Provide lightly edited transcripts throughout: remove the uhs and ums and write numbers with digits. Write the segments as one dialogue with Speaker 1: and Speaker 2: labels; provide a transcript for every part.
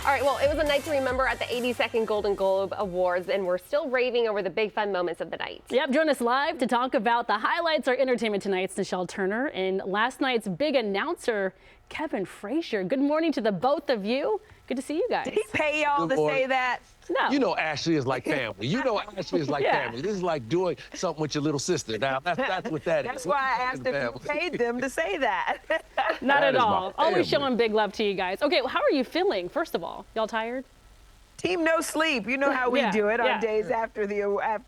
Speaker 1: All right, well, it was a night to remember at the 82nd Golden Globe Awards, and we're still raving over the big fun moments of the night.
Speaker 2: Yep, join us live to talk about the highlights or entertainment tonight's Nischelle Turner and last night's big announcer, Kevin Frazier. Good morning to the both of you. Good to see you guys.
Speaker 3: Did he pay y'all to say that?
Speaker 2: No.
Speaker 4: You know Ashley is like family. You know Ashley is like family. This is like doing something with your little sister. Now, that's what that is.
Speaker 3: That's why I asked if you paid them to say that.
Speaker 2: Not
Speaker 4: That
Speaker 2: at
Speaker 4: is
Speaker 2: all.
Speaker 4: my
Speaker 2: Always
Speaker 4: family.
Speaker 2: showing big love to you guys. Okay, well, how are you feeling, first of all? Y'all tired?
Speaker 3: Team no sleep. You know how we
Speaker 2: Yeah,
Speaker 3: do it
Speaker 2: yeah.
Speaker 3: on days after the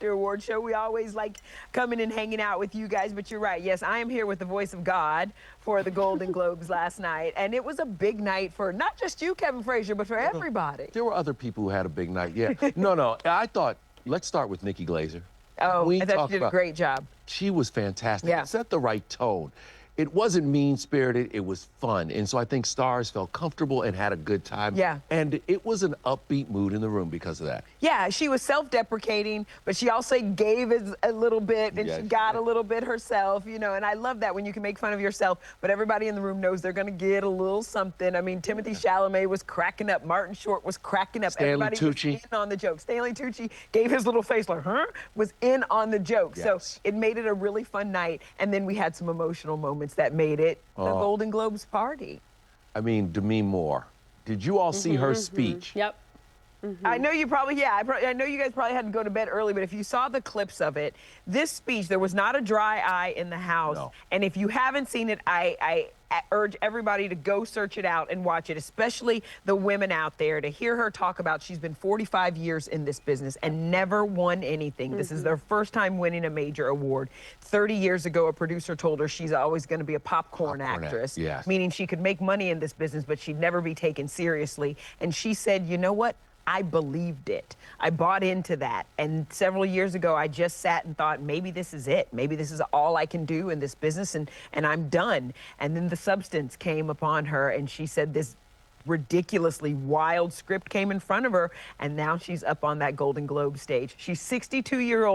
Speaker 3: award show. We always like coming and hanging out with you guys, but you're right. Yes, I am here with the voice of God for the Golden Globes last night, and it was a big night for not just you, Kevin Frazier, but for everybody.
Speaker 4: There were other people who had a big night, yeah. No, I thought, let's start with Nikki Glaser.
Speaker 3: Oh,
Speaker 4: We
Speaker 3: I thought
Speaker 4: talked
Speaker 3: you did a
Speaker 4: about-
Speaker 3: great job.
Speaker 4: She was fantastic.
Speaker 3: Yeah.
Speaker 4: It set the right tone. It wasn't mean-spirited, it was fun. And so I think stars felt comfortable and had a good time.
Speaker 3: Yeah.
Speaker 4: And it was an upbeat mood in the room because of that.
Speaker 3: Yeah, she was self-deprecating, but she also gave us a little bit, and
Speaker 4: Yeah,
Speaker 3: she
Speaker 4: she
Speaker 3: got
Speaker 4: did.
Speaker 3: a little bit herself, you know, and I love that when you can make fun of yourself, but everybody in the room knows they're going to get a little something. I mean, Timothy Chalamet was cracking up. Martin Short was cracking up.
Speaker 4: Stanley
Speaker 3: Everybody was
Speaker 4: Tucci.
Speaker 3: in on the joke. Stanley Tucci gave his little face like, huh? Was in on the joke.
Speaker 4: Yes.
Speaker 3: So it made it a really fun night, and then we had some emotional moments that made it the Golden Globes party.
Speaker 4: I mean, Demi Moore. Did you all see her speech?
Speaker 2: Yep.
Speaker 3: I know you probably, I know you guys probably had to go to bed early, but if you saw the clips of it, this speech, there was not a dry eye in the house.
Speaker 4: No.
Speaker 3: And if you haven't seen it, I urge everybody to go search it out and watch it, especially the women out there, to hear her talk about she's been 45 years in this business and never won anything. This is their first time winning a major award. 30 years ago, a producer told her she's always going to be a popcorn actress,
Speaker 4: yes.
Speaker 3: meaning she could make money in this business, but she'd never be taken seriously. And she said, you know what? I believed it. I bought into that. And several years ago, I just sat and thought, maybe this is it. Maybe this is all I can do in this business, and I'm done. And then the substance came upon her, and she said this ridiculously wild script came in front of her, and now she's up on that Golden Globe stage. She's 62 years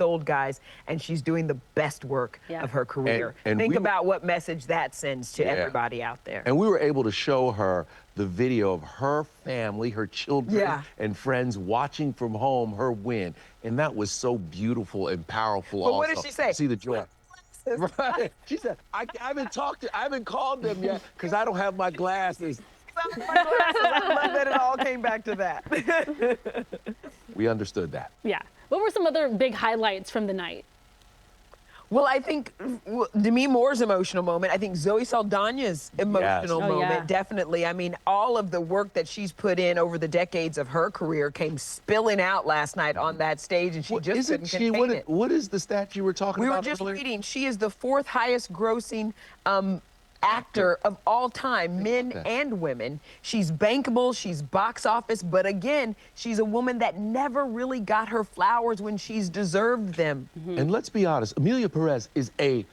Speaker 3: old, guys, and she's doing the best work of her career.
Speaker 4: And
Speaker 3: Think
Speaker 4: we-
Speaker 3: about what message that sends to everybody out there.
Speaker 4: And we were able to show her the video of her family, her children and friends watching from home her win. And that was so beautiful and powerful.
Speaker 3: But
Speaker 4: also.
Speaker 3: what did she say?
Speaker 4: See the joy. Right. She said, I haven't called them yet because I don't have my glasses.
Speaker 3: I love that it all came back to that.
Speaker 4: We understood that.
Speaker 2: Yeah. What were some other big highlights from the night?
Speaker 3: Well, I think Demi Moore's emotional moment. I think Zoe Saldana's emotional
Speaker 2: Oh,
Speaker 3: moment,
Speaker 2: yeah.
Speaker 3: definitely. I mean, all of the work that she's put in over the decades of her career came spilling out last night on that stage, and she just couldn't contain it.
Speaker 4: What is the stat you were talking
Speaker 3: We were
Speaker 4: about
Speaker 3: just
Speaker 4: earlier?
Speaker 3: reading. She is the fourth highest grossing actor of all time, men and women. She's bankable, she's box office, but again, she's a woman that never really got her flowers when she's deserved them.
Speaker 4: And let's be honest, Amelia Perez is a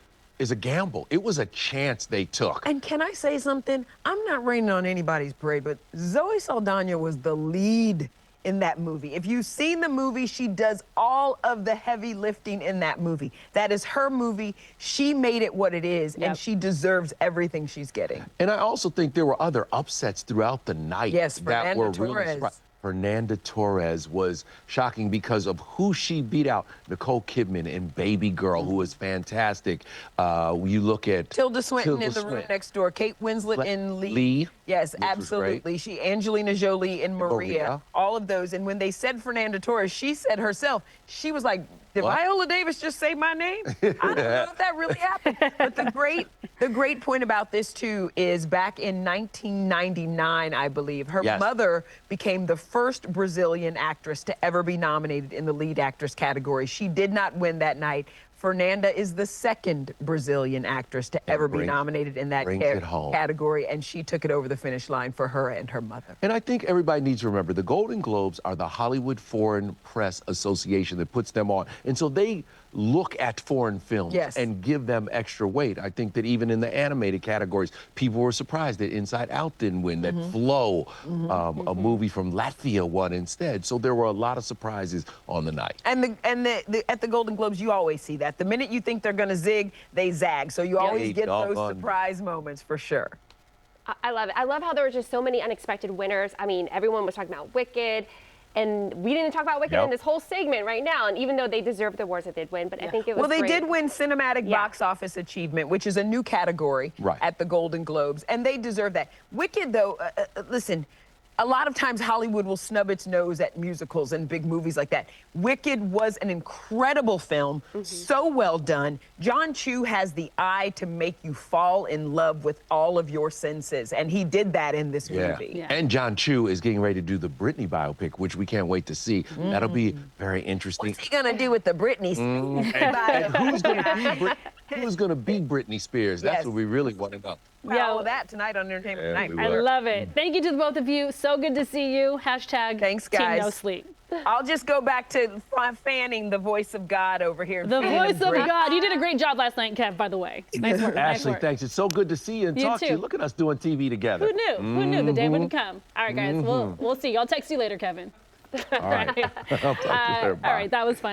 Speaker 4: gamble. It was a chance they took.
Speaker 3: And can I say something? I'm not raining on anybody's parade, but Zoe Saldana was the lead in that movie. If you've seen the movie, she does all of the heavy lifting in that movie. That is her movie. She made it what it is, and she deserves everything she's getting.
Speaker 4: And I also think there were other upsets throughout the night
Speaker 3: Yes,
Speaker 4: that were
Speaker 3: Fernanda
Speaker 4: really
Speaker 3: Torres.
Speaker 4: surprising. Fernanda Torres was shocking because of who she beat out. Nicole Kidman in Baby Girl, who was fantastic. You look at
Speaker 3: Tilda Swinton in
Speaker 4: Tilda
Speaker 3: The Room
Speaker 4: Swinton.
Speaker 3: Next Door. Kate Winslet in
Speaker 4: Lee,
Speaker 3: Yes,
Speaker 4: which was
Speaker 3: absolutely. She, Angelina Jolie in Maria. All of those. And when they said Fernanda Torres, she said herself, she was like, did Viola Davis just say my name? I don't know if that really happened. But the great point about this, too, is back in 1999, I believe, her mother became the first Brazilian actress to ever be nominated in the lead actress category. She did not win that night. Fernanda is the second Brazilian actress to ever be nominated in that category, and she took it over the finish line for her and her mother.
Speaker 4: And I think everybody needs to remember the Golden Globes are the Hollywood Foreign Press Association that puts them on. And so they look at foreign films and give them extra weight. I think that even in the animated categories, people were surprised that Inside Out didn't win, that Flow, a movie from Latvia, won instead. So there were a lot of surprises on the night.
Speaker 3: And at the Golden Globes, you always see that. The minute you think they're going to zig, they zag. So you always get those surprise moments for sure.
Speaker 1: I love it. I love how there were just so many unexpected winners. I mean, everyone was talking about Wicked, and we didn't talk about Wicked in this whole segment right now. And even though they deserved the awards, they did win. But I think it was
Speaker 3: well, they
Speaker 1: great.
Speaker 3: did win Cinematic Box Office Achievement, which is a new category at the Golden Globes, and they deserve that. Wicked, though, listen. A lot of times Hollywood will snub its nose at musicals and big movies like that. Wicked was an incredible film, so well done. John Chu has the eye to make you fall in love with all of your senses, and he did that in this movie.
Speaker 4: Yeah. And John Chu is getting ready to do the Britney biopic, which we can't wait to see. That'll be very interesting.
Speaker 3: What's he gonna do with the Britney Spears?
Speaker 4: And who's gonna be Britney Spears? That's what we really want to know.
Speaker 3: All of that tonight on Entertainment Tonight.
Speaker 2: I love it. Thank you to the both of you. So good to see you. Hashtag
Speaker 3: Thanks, guys.
Speaker 2: Team No Sleep.
Speaker 3: I'll just go back to fanning the voice of God over here.
Speaker 2: The voice of God. You did a great job last night, Kev, by the way. Nice work.
Speaker 4: Ashley, thanks. It's so good to see you and talk to you. Look at us doing TV together.
Speaker 2: Who knew? Who knew the day wouldn't come? All right, guys. We'll see. I'll text you later, Kevin.
Speaker 4: All right. I'll talk to you later. Bye.
Speaker 2: All right, that was fun.